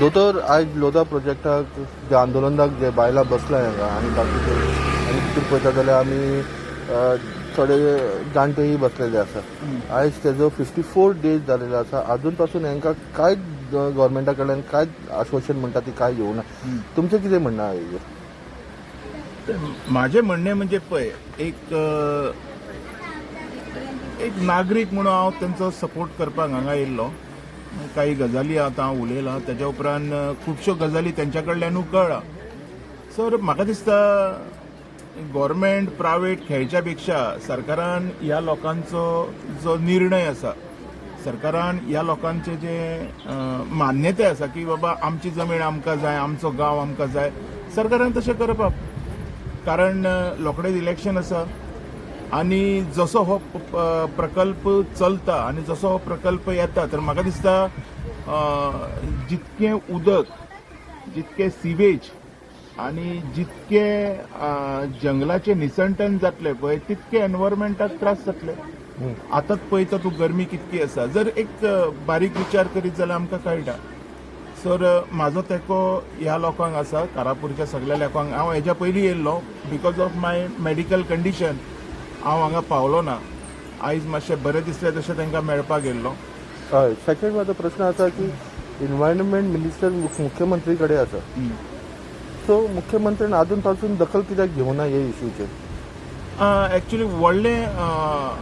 दोतोर आयज लोधा प्रोजेक्टाक जे आंदोलनाक जे बायलां बसलाय हांगा आनी बाकीचे आनी तितून पळयता जाल्यार आमी थोडे जाणटेही बसलेले आसा. आयज तेजो 54 डेज जालेलो आसा. अजून पासून हांकां कांयच गव्हर्मेंटा कडल्यान कांयच आश्वासन म्हणटा ती कांय येवना. तुमचें कितें म्हणणें आहा हेजेर? माझे म्हणणे म्हणजे पळय एक नागरीक म्हणून हांव तेंचो सपोर्ट करपाक हांगा येयल्लो. काही गजाली आतां हांव उलयलां, तेज्या उपरांत खुबश्यो गजाली तेंच्या कडल्यानूय कळ्ळा. सो म्हाका दिसता गव्हर्मेंट प्रायवेट खेळच्या पेक्षा सरकारान ह्या लोकांचो जो निर्णय आसा, सरकारान ह्या लोकांचे जे मान्यताय आसा की बाबा आमची जमीन आमकां जाय, आमचो गांव आमकां जाय, सरकारान तशें करपाक. कारण रोखडेंच इलेक्शन आसा आनी जसो हो प्रकल्प चलता आनी जसो हो प्रकल्प येता तर म्हाका दिसता जितकें उदक, जितकें सिवेज आनी जितके जंगलाचे निसंटन जातले पळय तितके एनवायरमेंटाक त्रास जातले. आतांच पळयता तूं गरमी कितकी आसा. जर एक बारीक विचार करीत जाल्यार आमकां कळटा. सर म्हाजो तेंको ह्या लोकांक आसा, कारापूरच्या सगळ्या लोकांक. हांव हेच्या पयलीं येयल्लो. Because of my medical condition हांव हांगा पावलो ना. आयज मातशें बरें दिसलें तशें तांकां मेळपाक येयल्लो. हय. सेकंड म्हाजो प्रश्न आसा की एनवायरमेंट मिनिस्टर मुख्यमंत्री कडेन आसा. सो मुख्यमंत्र्यान अजून पासून दखल कित्याक घेवना हे इश्यूचेर? एक्चुअली व्हडलें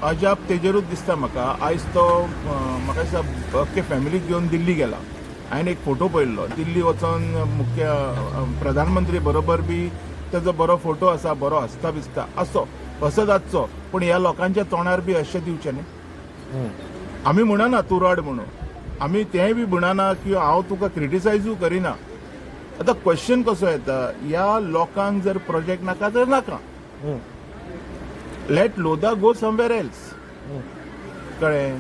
अजाप तेजेरूच दिसता म्हाका. आयज तो म्हाका दिसता अख्खे फॅमिलीक घेवन दिल्ली गेला. हांवें एक फोटो पळयल्लो. दिल्ली वचोन मुख्य प्रधानमंत्री बरोबर बी तेजो बरो फोटो आसा, बरो हसता बिसता असो असो जातचो. पूण ह्या लोकांच्या तोंडार बी अशें दिवचें न्ही. आमी म्हणना तूं रड म्हणून, आमी तेंय बी म्हणना की हांव तुका क्रिटिसायजूय करिना. आतां क्वेश्चन कसो येता, ह्या लोकांक जर प्रोजेक्ट नाका तर नाका. Late Lodha go somewhere else. कळ्ळें?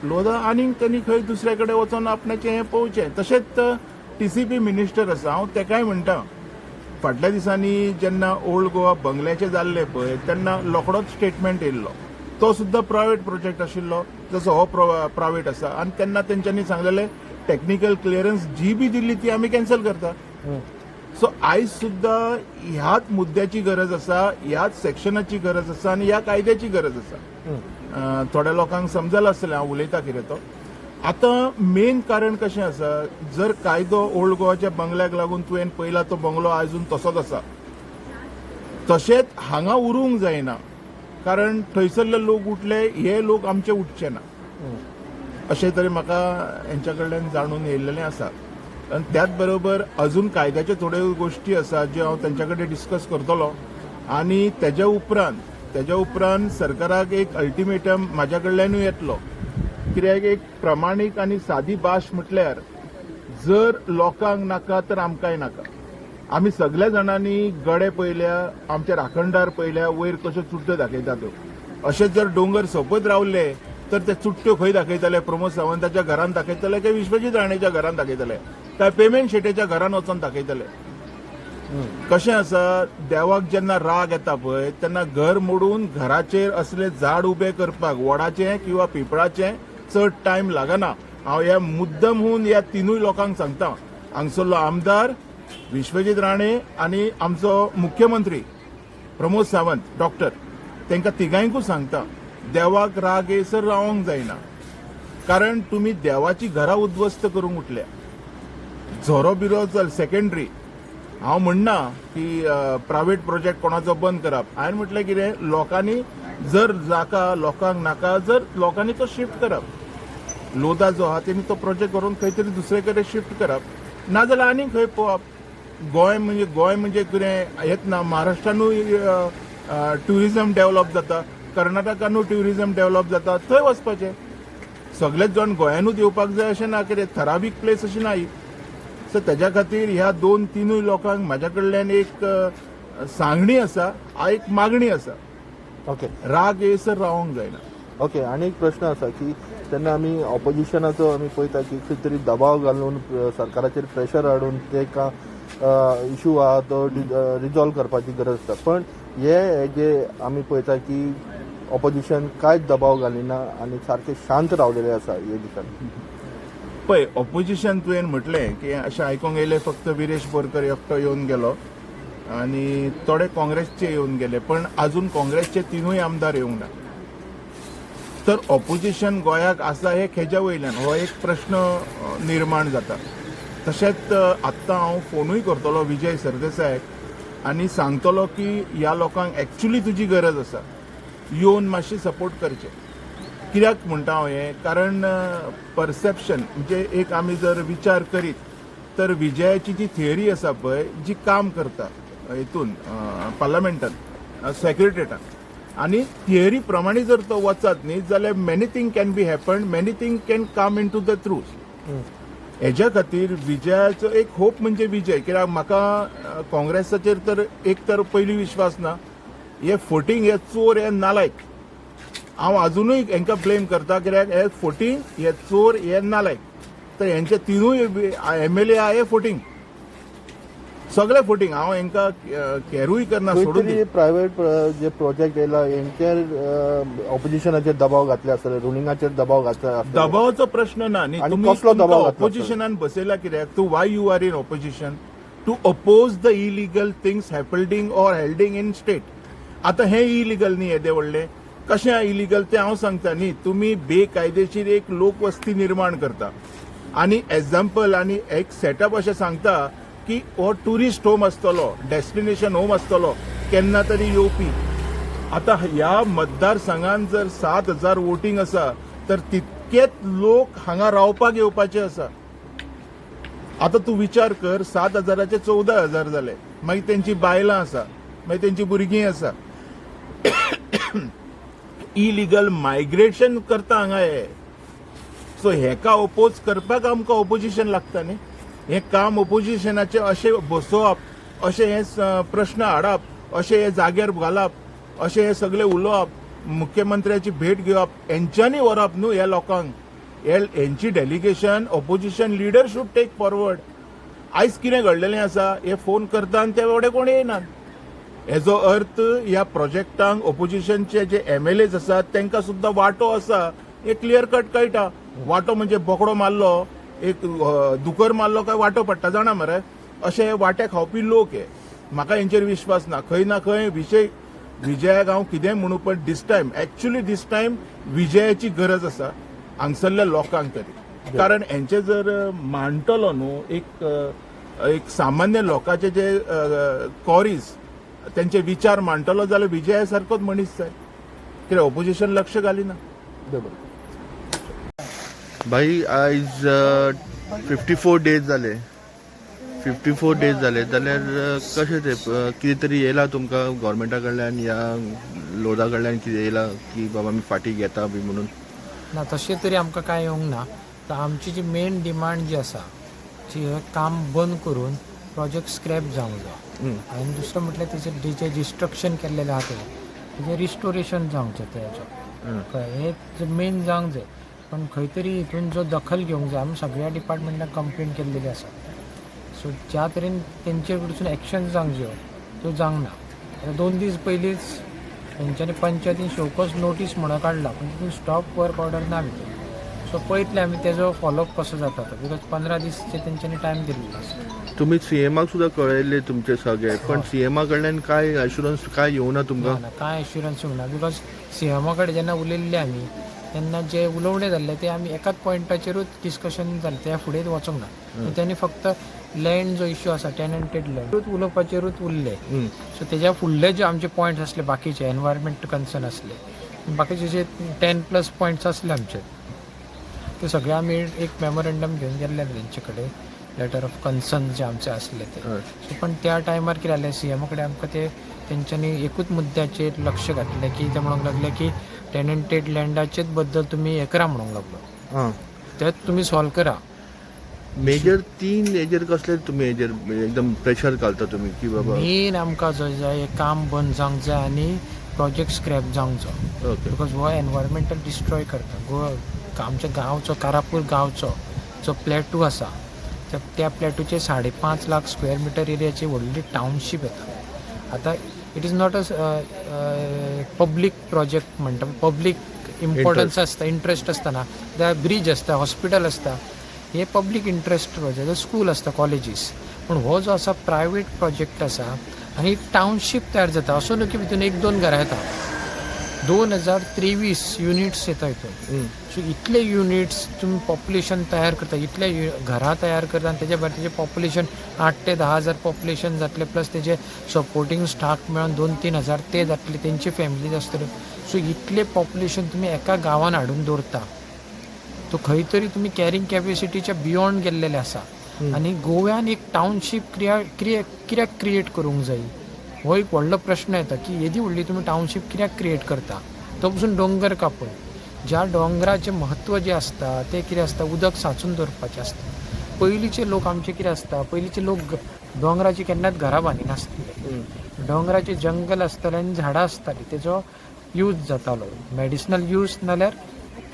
लोधा आनीक त्यांनी खंय दुसरे कडेन वचोन आपणाचें हें पळोवचें. तशेंच TCP मिनिस्टर आसा, हांव तेकाय म्हणटा. फाटल्या दिसांनी जेन्ना ओल्ड गोवा बंगल्याचें जाल्लें पळय तेन्ना रोखडोच स्टेटमेंट येयल्लो. तो सुद्दां प्रायवेट प्रोजेक्ट आशिल्लो जसो हो प्रायवेट आसा. आनी तेन्ना तेंच्यांनी सांगलेलें टेक्निकल क्लियरन्स जी बी दिल्ली ती आमी कॅन्सल करता. सो आयज सुद्दां ह्याच मुद्द्याची गरज आसा, ह्याच सेक्शनाची गरज आसा आनी ह्या कायद्याची गरज आसा. थोड्या लोकांक समजला आसतलें हांव उलयता कितें तो. आतां मेन कारण कशें आसा, जर कायदो ओल्ड गोवाच्या बंगल्याक लागून तुवें पयला तो बंगलो आजून तसोच आसा, तशेंच हांगा उरूंक जायना. कारण थंयसरले लोक उठले, हे लोक आमचे उठचे ना अशें तरी म्हाका हेंच्या कडल्यान जाणून येयल्लें आसा. आनी त्याच बरोबर अजून कायद्याच्यो थोड्यो गोश्टी आसा ज्यो हांव तेंच्या कडेन डिस्कस करतलो. आनी तेज्या उपरांत सरकाराक एक अल्टिमेटम म्हाज्या कडल्यानूय येतलो. कित्याक एक प्रमाणीक आनी सादी भाश म्हटल्यार जर लोकांक नाका तर आमकांय नाका. आमी सगळ्या जाणांनी गडे पळयल्या, आमचे राखणदार पळयल्या, वयर कश्यो चुट्ट्यो दाखयता त्यो. अशें जर दोंगर सोंपत रावले तर ते चुट्ट्यो खंय दाखयतले? प्रमोद सावंताच्या घरान दाखयतले काय विश्वजीत राणेच्या घरान दाखयतले काय पेमेंट शेटेच्या घरान वचोन दाखयतले? कशें आसा, देवाक जेन्ना राग येता पळय तेन्ना घर मोडून घराचेर असले झाड उबे करपाक वडाचें किंवा पिंपळाचें चड टायम लागना. हांव ह्या मुद्दम होवन ह्या तिनूय लोकांक सांगता. हांगसरलो आमदार विश्वजीत राणे आनी आमचो मुख्यमंत्री प्रमोद सावंत डॉक्टर, तांकां तिगांयकूय सांगता, देवाक राग येयसर रावोंक जायना. कारण तुमी देवाची घरां उद्ध्वस्त करूंक उठल्या. झोरो बिरो चल सेकंडरी. हांव म्हणना की प्रायवेट प्रोजेक्ट कोणाचो बंद करप. हांवें म्हटलें कितें, लोकांनी जर जाका लोकांक नाका जर लोकांनी तो शिफ्ट करप. लोधा जो आहा तेणी तो प्रोजेक्ट करून खंय तरी दुसरे कडेन शिफ्ट करप, नाजाल्यार आनीक खंय पळोवप. गोंय म्हणजे कितें हेत ना, महाराष्ट्रानूय ट्युरिजम डेव्हलप जाता, कर्नाटकानूय ट्युरिजम डेव्हलप जाता, थंय वचपाचें. सगळेच जाण गोंयानूच येवपाक जाय अशें ना, कितें थरावीक प्लेस अशी नाही. सो तेज्या खातीर ह्या 2-3 लोकांक म्हाज्या कडल्यान एक सांगणी आसा, एक मागणी आसा. ओके. राग येयसर रावोंक जायना. ओके. आनी एक प्रश्न आसा की तेन्ना आमी ऑपोजिशनाचो आमी पळयता की खंय तरी दबाव घालून सरकाराचेर प्रेशर हाडून तेका इशू आहा तो रिजॉल्व करपाची गरज आसता. पण हे जे आमी पळयता की ऑपोजिशन कांयच दबाव घालिना आनी सारके शांत रावलेले आसा हे दिसांनी. पळय ऑपोजिशन तुवें म्हटलें की अशें आयकूंक येयलें फक्त विरेश बोरकर एकटो येवन गेलो आनी थोडे काँग्रेसचे येवन गेले, पण अजून काँग्रेसचे 3 आमदार येवंक ना. तर ऑपोजिशन गोंयाक आसा हे खेज्या वयल्यान हो एक प्रश्न निर्माण जाता. तशेंच आत्तां हांव फोनूय करतलो विजय सरदेसायाक आनी सांगतलो की ह्या लोकांक एक्चुली तुजी गरज आसा, येवन मातशी सपोर्ट करचें. कित्याक म्हणटा हांव हें, कारण परसेप्शन म्हणजे एक आमी जर विचार करीत तर विजयाची जी थियरी आसा पळय, जी काम करता हितून पार्लमेंटान सेक्रेटरेटान, आनी थियरी प्रमाणे जर तो वचत न्ही जाल्यार many thing can be happen, many thing can come in to the truth. हेज्या खातीर विजयाचो एक होप म्हणजे विजय. कित्याक म्हाका काँग्रेसाचेर तर एक तर पयली विश्वास ना, हे फोटींग हे चोर हे नालायक. हांव अजुनूय हांकां ब्लेम करता, कित्याक हे फोटींग हे चोर हे नालायक. तर हेंचे 3 MLA आहा हे फोटींग, सगळे फोटींग. हांव हांकां केरूय करना, सोडून दी. प्रायव्हेट जे प्रोजेक्ट येयला हेंचेर ऑपोजिशनाचेर दबाव घातले आसतले, रुलिंगाचेर दबाव घातले आसतले. दबावाचो प्रश्न ना न्ही. आनी कसलो दबाव घातला ऑपोजिशनान बसयला कित्याक? To why you are in opposition? To oppose the illegal things happening or holding in state. आतां हे इलिगल न्ही, येदे व्हडले कशें इलिगल ते हांव सांगता न्ही. तुमी बेकायदेशीर एक लोकवस्ती निर्माण करता आनी एग्जाम्पल आनी एक सेटअप अशें सांगता की हो टुरिस्ट होम आसतलो, डेस्टिनेशन होम आसतलो केन्ना तरी येवपी. आतां ह्या मतदारसंघान जर 7,000 वोटींग आसा तर तितकेच लोक हांगा रावपाक येवपाचे आसा. आतां तूं विचार कर, 7,000चे 14,000 जाले, मागीर तेंची बायलां आसा, मागीर तेंची भुरगीं आसा. इलिगल मायग्रेशन करता हांगा हे. सो हेका ओपोज करपाक आमकां ऑपोजिशन लागता न्ही. हे काम ऑपोजिशनाचे अशें बसोवप, अशें हे प्रश्न हाडप, अशें हे जाग्यार घालप, अशें हे सगळे उलोवप, मुख्यमंत्र्याची भेट घेवप, हेंच्यांनी व्हरप न्हू ह्या लोकांक. हेंची delegation opposition leader should take forward. आयज कितें घडलेलें आसा, हे फोन करता आनी ते एवढे कोण येयनात. हेजो अर्थ ह्या प्रोजेक्टांक ऑपोजिशनचे जे MLAs आसात तांकां सुद्दां वांटो आसा हे क्लियर कट कळटा. वांटो म्हणजे बोकडो मारलो, एक दुकर मारलो काय वांटो पडटा जाणा मरे. अशे वाटे खावपी लोक हे. म्हाका हेंचेर विश्वास ना. खंय ना खंय विजयाक हांव कितेंय म्हणू, पण दिस टायम विजयाची गरज आसा हांगसरल्या लोकांक तरी. कारण हेंचे जर मांडटलो न्हू एक सामान्य लोकांचे जे कॉरीज, त्यांचे विचार मांडटलो जाल्यार विजया सारकोच मनीस जाय. कित्याक ऑपोजिशन लक्ष घालिना. भाई आयज 54 डेज जाले जाल्यार कशें ते कितें तरी येयला तुमकां गव्हर्मेंटा कडल्यान या लोधा कडल्यान कितें येयला की बाबा आमी फाटी घेता बी म्हणून? ना, तशें तरी आमकां कांय येवंक ना. तर आमची जी मेन डिमांड जी आसा, जी हे काम बंद करून प्रोजेक्ट स्क्रॅप जावंक जाय. आनी दुसरें म्हटल्यार तेजें जे डिस्ट्रक्शन केल्लेलें आसा तेजें रिस्टोरेशन जावंक जाय तेजें. हे मेन जावंक जाय. पण खंय तरी हितून जो दखल घेवंक जाय. आमी सगळ्या डिपार्टमेंटाक कंप्लेन केल्लेली आसा. सो ज्या तरेन तेंचे कडसून एक्शन जावंक जाय त्यो जावंक ना. 2 दीस पयलींच तेंच्यांनी पंचायतीन शोकॉज नोटीस म्हणून काडला, पण तितून स्टॉप वर्क ऑर्डर ना भितर. सो पळयतले आमी तेजो फॉलोअप कसो जाता तो. बिकॉज 15 दीसचे तेंच्यांनी टायम दिल्लो आसा. तुम्ही CMाक सुद्दां कळयल्ले तुमचे सगळे, पण CMा कडल्यान काय अश्युरन्स काय येवना तुमकां? ना, कांय एश्युरन्स येवंक ना. बिकॉज CMा कडेन जेन्ना उलयल्ले आमी तेन्ना जे उलोवणे जाल्ले ते आमी एकाच पॉयंटाचेरूच डिस्कशन जालें, त्या फुडें वचोंक ना. त्यांनी फक्त लँड जो इश्यू आसा, टेनंटेड लँड उलोवपाचेरूच उरले. सो तेज्या फुडले जे आमचे पॉयंट्स आसले, बाकीचे एनवायरमेंट कन्सर्न आसले, बाकीचे जे 10+ पॉयंट्स आसले आमचे, ते सगळे आमी एक मेमोरेंडम घेवन गेल्ले तेंचे कडेन, लेटर ऑफ कन्सर्न जे आमचे आसले ते. सो पण त्या टायमार कितें जालें, CMा कडेन आमकां ते तेंच्यांनी एकूच मुद्द्याचेर लक्ष घातलें की ते म्हणूंक लागले की टेनंटेड लँडाचेच बद्दल तुमी हे करा म्हणूंक लागलो. तेच तुमी सॉल्व करा. मेजर 3 हेजेर कसले तुमी हेजेर एकदम प्रेशर घालता तुमी की बाबा मेन आमकां जो जाय हे काम बंद जावंक जाय आनी प्रोजेक्ट स्क्रॅप जावंक जाय. ओके. बिकॉज हो एनवायरमेंटल डिस्ट्रॉय करता. आमच्या गांवचो कारापूर गांवचो जो प्लॅटू आसा, त्या प्लॅटूचे 5.5 लाख स्क्वेअर मिटर एरियाची व्हडली टाउनशीप येता. आतां it is not a public project म्हणटा, पब्लीक इम्पॉर्टन्स आसता, इंट्रस्ट आसतना. त्या ब्रिज आसता, हॉस्पिटल आसता, हे पब्लीक इंट्रस्ट प्रोजेक्ट स्कूल आसता कॉलेजीस, पूण हो जो आसा प्रायवेट प्रोजेक्ट आसा आनी टावनशीप तयार जाता. असो न्हू की भितून 1-2 घरां येता. 2023 युनिट्स येता हितून. सो इतले युनिट्स तुम्ही पॉप्युलेशन तयार करता, इतले घरां तयार करता आनी तेजे भायर तेजें पॉप्युलेशन 8 ते 10,000 पॉप्युलेशन जातलें, प्लस तेजे सपोर्टींग स्टाफ मेळोन 2-3 हजार ते जातले, तेंची फॅमिलीज आसतल्यो. सो इतले पॉप्युलेशन तुमी एका गांवांत हाडून दवरता, तो खंय तरी तुमी कॅरिंग कॅपेसिटीच्या बियॉन्ड गेल्लेले आसा. आनी गोव्यान एक टावनशीप कित्याक क्रिएट करूंक जाय, हो एक व्हडलो प्रश्न येता की येदी व्हडली तुमी टावनशीप कित्याक क्रिएट करता. तो पसून दोंगर कापून ज्या दोंगराचें म्हत्व जें आसता तें कितें आसता, उदक सांचून दवरपाचें आसता. पयलींचे लोक आमचे कितें आसता, पयलींचे लोक दोंगराची केन्नाच घरां बांदिनासले. दोंगराचें जंगल आसतालें आनी झाडां आसतालीं, तेजो यूज जातालो, मॅडिसिनल यूज नाल्यार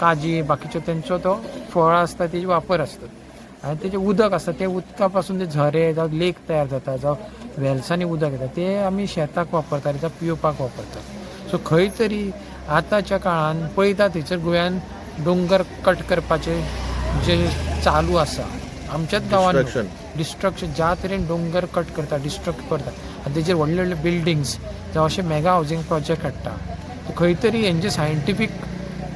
काजी बाकीच्यो तेंचो तो फळां आसता तेजे वापर आसता. आनी तेजें उदक आसता ते उदका पासून ते झरे जावं लेक तयार जाता, जावं वेल्सांनी उदक येता ते आमी शेताक वापरताले जावं पिवपाक वापरतात. सो खंय तरी आतांच्या काळान पळयता थंयसर गोंयान दोंगर कट करपाचे जे चालू आसा आमच्याच गांवांत, डिस्ट्रक्शन ज्या तरेन दोंगर कट करता, डिस्ट्रक्ट करता आनी तेजेर व्हडले व्हडले बिल्डिंग्स जावं अशे मेगा हावजींग प्रोजेक्ट हाडटा. खंय तरी हेंचे सायंटिफीक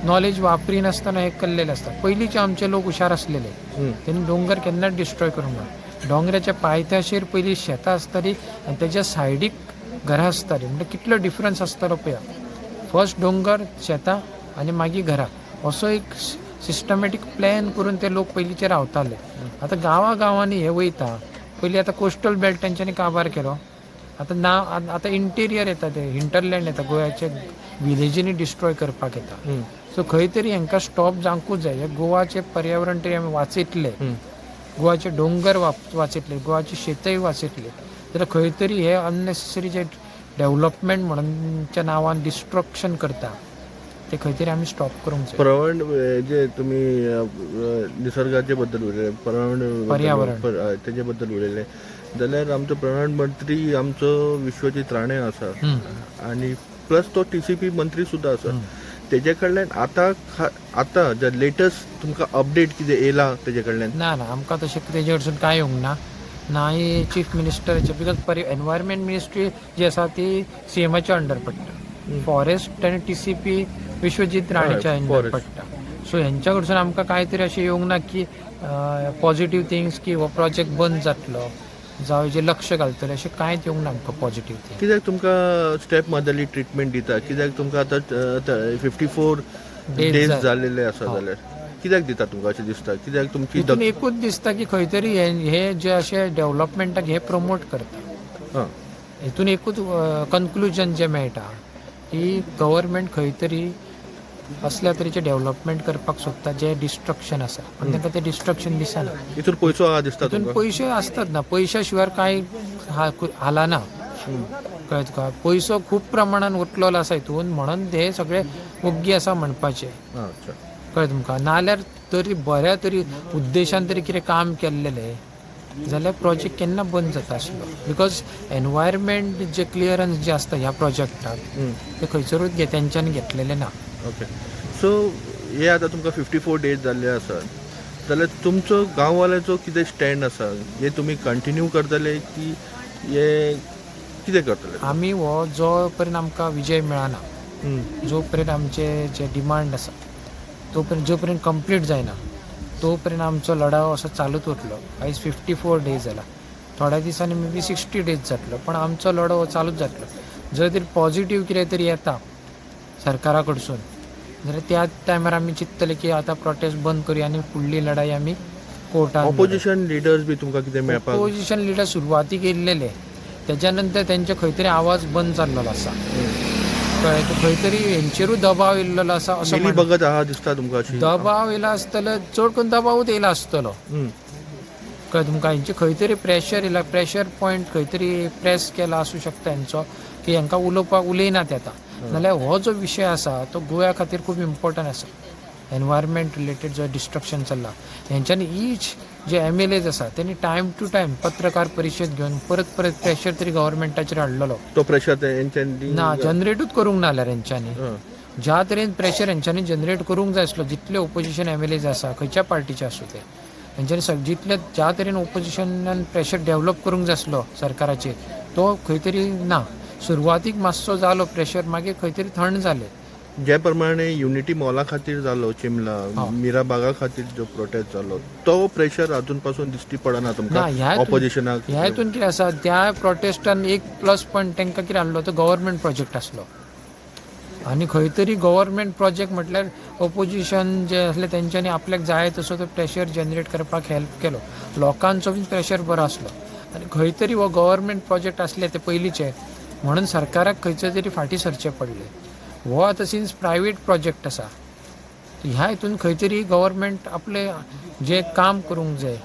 नॉलेज वापरिनासतना हे केल्लेले आसता. पयलींचे आमचे लोक हुशार आसलेले, तेणी दोंगर केन्नाच डिस्ट्रॉय करूंक ना. दोंगराच्या पायथ्याचेर पयलीं शेतां आसतालीं आनी तेज्या सायडीक घरां आसतालीं. म्हणजे कितलो डिफरन्स आसतालो पळया. फर्स्ट दोंगर, शेतां आनी मागीर घरां, असो एक सिस्टमॅटीक प्लॅन करून ते लोक पयलींचे रावताले. आतां गांवांनी हे वयता. पयलीं आतां कोस्टल बेल्ट तेंच्यांनी काबार केलो, आतां इंटेरियर येता, ते हिंटरलँड येता, गोंयाचे विलेजींनी डिस्ट्रॉय करपाक येता. सो खंय तरी हांकां स्टॉप जावंकूच जाय. हे गोवाचें पर्यावरण तरी आमी वाचयतले, गोवाचे दोंगर वाचयतले, गोवाची शेतय वाचयतले, जाल्यार खंय तरी हे अननेसेसरी जे डेव्हलपमेंट म्हणूनच्या नांवान डिस्ट्रक्शन करता ते खंय तरी आमी स्टॉप करूंक जाय. पर्यावरण जे तुम्ही निसर्गाचे बद्दल उलयले, पर्यावरण तेजे बद्दल उलयले, जाल्यार आमचो प्रधानमंत्री आमचो विश्वजीत राणे आसा आनी प्लस तो TCP मंत्री सुद्धा आसा. तेजे कडल्यान आतां जे लेटस्ट तुमकां अपडेट कितें येयला तेजे कडल्यान? ना आमकां तशें तेजे कडसून कांय येवंक ना. नाही चीफ मिनिस्टराचे, बिकॉज एनवायरमेंट मिनिस्ट्री जी आसा ती CMच्या अंडर पडटा. फॉरेस्ट आनी TCP विश्वजीत राणेच्या अंडर पडटा. सो हेंच्या कडसून आमकां कांय तरी अशें येवंक ना की पॉझिटीव थिंग्स की हो प्रोजेक्ट बंद जातलो जावं हेजेर लक्ष घालतले, अशें कांयच येवंक ना आमकां पॉझिटीव थिंग. कित्याक तुमकां स्टेप मदरली ट्रिटमेंट दिता? कित्याक तुमकां आतां 54 डेज जाल्लेले आसा, जाल्यार कित्याक दिता तुमकां अशें दिसता? कित्याक तुमची एकूच दिसता की खंय तरी हे जे अशे डेव्हलपमेंटाक हे प्रमोट करता. हितून एकूच कन्क्लुजन जें मेळटा की गव्हर्मेंट खंय तरी असल्या तरेचे डेव्हलपमेंट करपाक सोदता जे डिस्ट्रक्शन आसा, पण तांकां तें डिस्ट्रक्शन दिसना. हितून पयसो आहा दिसता हितून तुमकां? पयशे आसतात ना, पयशा शिवाय कांय हालाना. कळ्ळें तुका? पयसो खूब प्रमाणान उरलेलो आसा हितून, म्हणून हे सगळे ओग्गी आसा म्हणपाचे. कळ्ळें तुमकां? नाल्यार तरी बऱ्या तरी उद्देशान तरी कितें काम केल्लेलें जाल्यार प्रोजेक्ट केन्ना बंद जाता आसलो. बिकॉज एनवायरमेंट जे क्लियरन्स जे आसता ह्या प्रोजेक्टाक ते खंयसरूच तेंच्यांनी घेतलेले ना. ओके. सो हे आतां तुमकां 54 डेज जाल्ले आसात, जाल्यार तुमचो गांववाल्याचो कितें स्टँड आसा? हे तुमी कंटिन्यू करतले की हे कितें करतले? आमी हो जो पर्यंत आमकां विजय मेळना, जो पर्यंत आमचे जे डिमांड आसा तो पर्यंत, जो पर्यंत कंप्लीट जायना तो पर्यंत आमचो लढाव असो चालूच उरतलो. आयज 54 डेज जाला, थोड्या दिसांनी मे बी 60 डेज जातलो, पण आमचो लढाव चालूच जातलो. जर तरी पॉझिटीव कितें तरी येता सरकारा कडसून जाल्यार त्या टायमार आमी चिंततले की आतां प्रोटेस्ट बंद करुया आनी फुडली लढाई आमी कोर्टान. ऑपोजिशन लिडर्स बी तुमकां कितें मेळपाक? ऑपोजिशन लिडर सुरवातीक येयल्लेले, तेच्या नंतर तेंचे खंय तरी आवाज बंद जाल्लो आसा. कळ्ळें? खंय तरी हेंचेरूय दबाव येयल्लो आसा असो बगत आहा दिसता तुमकां? दबाव येयला आसतलो, चड करून दबावूच येयला आसतलो. कळ्ळें तुमकां? हेंचे खंय तरी प्रेशर येयला, प्रेशर पॉयंट खंय तरी प्रेस केला आसूं शकता हेंचो की हांकां उलोवपाक उलयनात येता. नाल्यार हो जो विशय आसा तो गोंया खातीर खूब इम्पॉर्टंट आसा. एनवायरमेंट रिलेटेड जो डिस्ट्रक्शन चल्ला हेंच्यांनी ईच जे MLAs आसा त्यांनी टायम टू टायम पत्रकार परिशद घेवन परत प्रेशर तरी गव्हर्मेंटाचेर हाडलेलो. तो प्रेशर तेंच्यांनी ना जनरेटूच करूंक ना जाल्यार हेंच्यांनी. ज्या तरेन प्रेशर हेंच्यांनी जनरेट करूंक जाय आसलो, जितले ओपोजिशन MLAs आसा खंयच्या पार्टीचे आसूं ते, तेंच्यांनी जितले ज्या तरेन ओपोजिशनान प्रेशर डेव्हलप करूंक जाय आसलो सरकाराचेर तो खंय तरी ना. सुरवातीक मातसो जालो प्रेशर, मागीर खंय तरी थंड जालें. जे प्रमाणे युनिटी मॉला खातीर जालो चिमला, मीरा बागा खातीर जो प्रोटेस्ट जालो तो प्रेशर अजून पासून दिश्टी पडना ना, तुमकां ऑपोजिशनाक? ह्या हितून कितें आसा, त्या प्रोटेस्टान एक प्लस पॉयंट तांकां कितें आहलो तो गव्हर्मेंट प्रोजेक्ट आसलो. आनी खंय तरी गव्हर्मेंट प्रोजेक्ट म्हटल्यार ओपोजिशन जे आसले तेंच्यांनी आपल्याक जाय तसो तो प्रेशर जनरेट करपाक हेल्प केलो. लोकांचो बी प्रेशर बरो आसलो आनी खंय तरी हो गव्हर्मेंट प्रोजेक्ट आसले ते पयलींचे म्हणून सरकाराक खंयचे तरी फाटीं सरचें पडलें. हो आतां सिन्स प्रायवेट प्रोजेक्ट आसा, ह्या हितून खंय तरी गव्हर्मेंट आपले जे काम करूंक जाय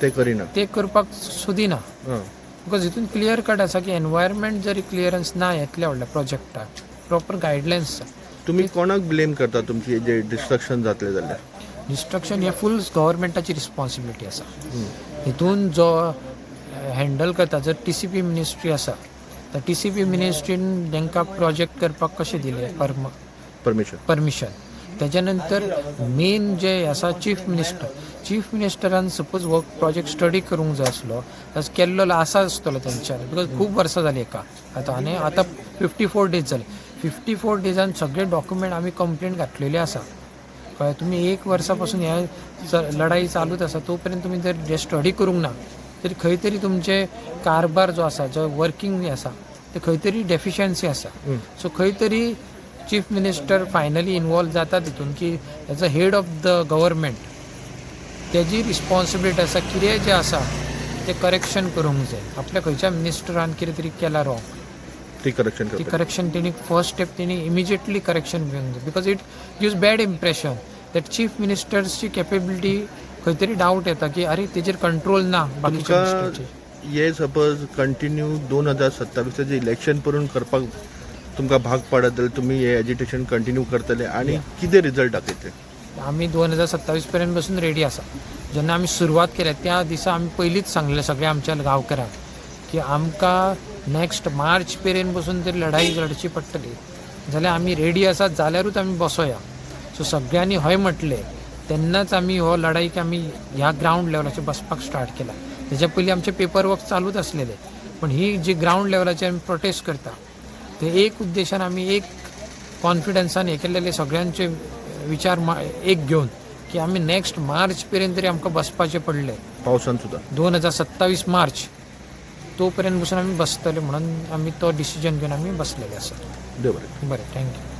ते करिना, ते करपाक सोदिना. बिकॉज हितून क्लियर कट आसा की एनवायरमेंट जरी क्लियरन्स ना येतल्या व्हडल्या प्रोजेक्टाक, प्रॉपर गायडलायन्स आसा. तुम्ही कोणाक ब्लेम करता तुमची जे डिस्ट्रक्शन जातले जाल्यार? डिस्ट्रक्शन हे फूल गव्हर्मेंटाची रिस्पॉन्सिबिलिटी आसा. हितून जो हँडल करता, जर TCP मिनिस्ट्री आसा तर TCP मिनिस्ट्रीन तांकां प्रोजेक्ट करपाक कशें दिले परमिशन. तेज्या नंतर मेन जे आसा चीफ मिनिस्टरान सपोज वर्क प्रोजेक्ट स्टडी करूंक जाय आसलो केल्लो आसतलो तेंच्यान, बिकॉज खूब वर्सां जालीं एका आनी आतां 54 डेज जाले. 54 डेजान सगळे डॉक्युमेंट आमी कंप्लेंट घातलेली आसा. कळ्ळें? तुमी एक वर्सा पासून ह्या लढाई चालूच आसा, तो पर्यंत तुमी जर हे स्टडी करूंक ना तरी खंय तरी तुमचे कारभार जो आसा, जो वर्किंग आसा ते खंय तरी डेफिशियन्सी आसा. सो खंय तरी चीफ मिनिस्टर फायनली इन्वॉल्व जाता तितून की as a head of the government तेजी रिस्पॉन्सिबिलिटी आसा कितें जें आसा ते करेक्शन करूंक जाय. आपल्या खंयच्या मिनिस्टरान कितें तरी केला रॉंग ती करेक्शन तेणी फर्स्ट स्टेप तेणी इमिजिएटली करेक्शन घेवंक जाय. Because it gives bad impression that chief मिनिस्टर्सची कॅपेबिलिटी खंय तरी डावट येता की अरे तेजेर कंट्रोल ना बाकीच्या मिनिस्टरचे. हे सपोज कंटिन्यू 2027 जे इलेक्शन परून करपाक तुमकां भाग पडत जाल्यार तुमी हे एजिटेशन कंटिन्यू करतले आनी कितें रिजल्ट दाखयतले? आमी 2027 पर्यंत बसून रेडी आसा. जेन्ना आमी सुरवात केल्या त्या दिसा आमी पयलींच सांगलें सगळ्या आमच्या गांवकारांक की आमकां नेक्स्ट मार्च पर्यंत बसून तरी लढाई लडची पडटली, जाल्यार आमी रेडी आसात, जाल्यारूच आमी बसोया. सो सगळ्यांनी हय म्हटलें तेन्नाच आमी हो लढाईक आमी ह्या ग्रावंड लेवलाचेर बसपाक स्टार्ट केला. तेच्या पयलीं आमचे पेपर वर्क चालूच आसलेले, पण ही जी ग्रावंड लेवलाचेर आमी प्रोटेस्ट करता ते एक उद्देशान आमी एक कॉन्फिडन्सान हे केलेले सगळ्यांचे विचार एक घेवन की आमी नेक्स्ट मार्च पर्यंत तरी आमकां बसपाचें पडलें. पावसान सुद्दां 2027 मार्च तो पर्यंत बसून आमी बसतले म्हणून आमी तो डिसिजन घेवन आमी बसलेले आसा. बरें, थँक्यू.